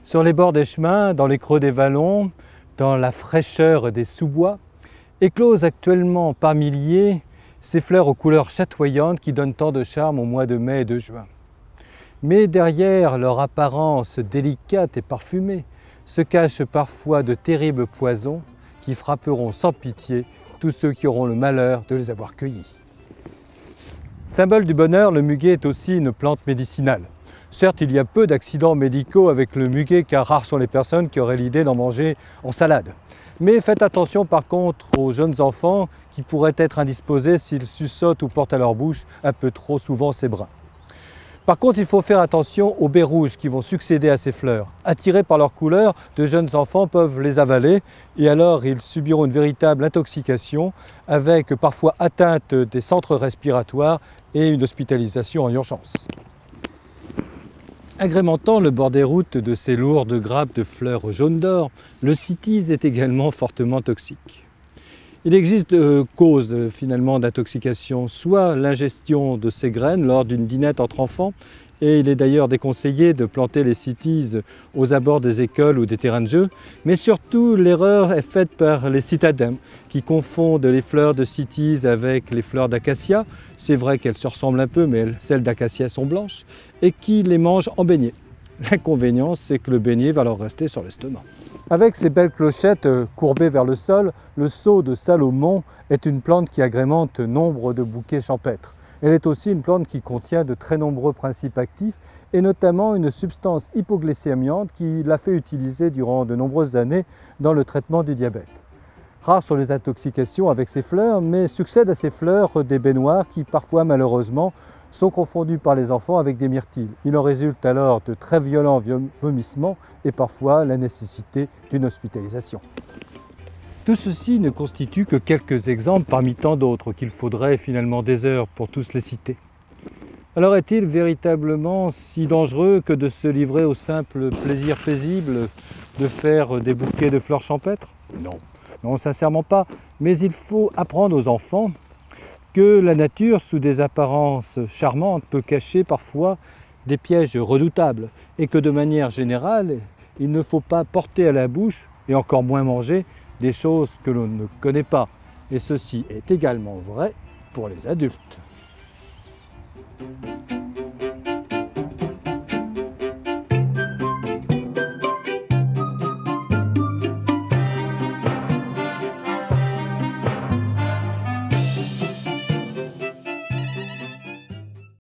Sur les bords des chemins, dans les creux des vallons, dans la fraîcheur des sous-bois, éclosent actuellement par milliers ces fleurs aux couleurs chatoyantes qui donnent tant de charme au mois de mai et de juin. Mais derrière leur apparence délicate et parfumée se cachent parfois de terribles poisons qui frapperont sans pitié tous ceux qui auront le malheur de les avoir cueillis. Symbole du bonheur, le muguet est aussi une plante médicinale. Certes, il y a peu d'accidents médicaux avec le muguet car rares sont les personnes qui auraient l'idée d'en manger en salade. Mais faites attention par contre aux jeunes enfants qui pourraient être indisposés s'ils suçotent ou portent à leur bouche un peu trop souvent ces brins. Par contre, il faut faire attention aux baies rouges qui vont succéder à ces fleurs. Attirés par leur couleur, de jeunes enfants peuvent les avaler et alors ils subiront une véritable intoxication avec parfois atteinte des centres respiratoires et une hospitalisation en urgence. Agrémentant le bord des routes de ces lourdes grappes de fleurs jaunes d'or, le cytise est également fortement toxique. Il existe deux causes finalement d'intoxication, soit l'ingestion de ces graines lors d'une dînette entre enfants, et il est d'ailleurs déconseillé de planter les cytises aux abords des écoles ou des terrains de jeu, mais surtout l'erreur est faite par les citadins qui confondent les fleurs de cytise avec les fleurs d'acacia. C'est vrai qu'elles se ressemblent un peu, mais celles d'acacia sont blanches, et qui les mangent en beignet. L'inconvénient, c'est que le beignet va leur rester sur l'estomac. Avec ses belles clochettes courbées vers le sol, le saule de Salomon est une plante qui agrémente nombre de bouquets champêtres. Elle est aussi une plante qui contient de très nombreux principes actifs et notamment une substance hypoglycémiante qui l'a fait utiliser durant de nombreuses années dans le traitement du diabète. Rares sont les intoxications avec ces fleurs, mais succèdent à ces fleurs des baies noires qui parfois malheureusement sont confondues par les enfants avec des myrtilles. Il en résulte alors de très violents vomissements et parfois la nécessité d'une hospitalisation. Tout ceci ne constitue que quelques exemples parmi tant d'autres qu'il faudrait finalement des heures pour tous les citer. Alors est-il véritablement si dangereux que de se livrer au simple plaisir paisible de faire des bouquets de fleurs champêtres? Non. Non, sincèrement pas, mais il faut apprendre aux enfants que la nature, sous des apparences charmantes, peut cacher parfois des pièges redoutables et que de manière générale, il ne faut pas porter à la bouche, et encore moins manger, des choses que l'on ne connaît pas. Et ceci est également vrai pour les adultes.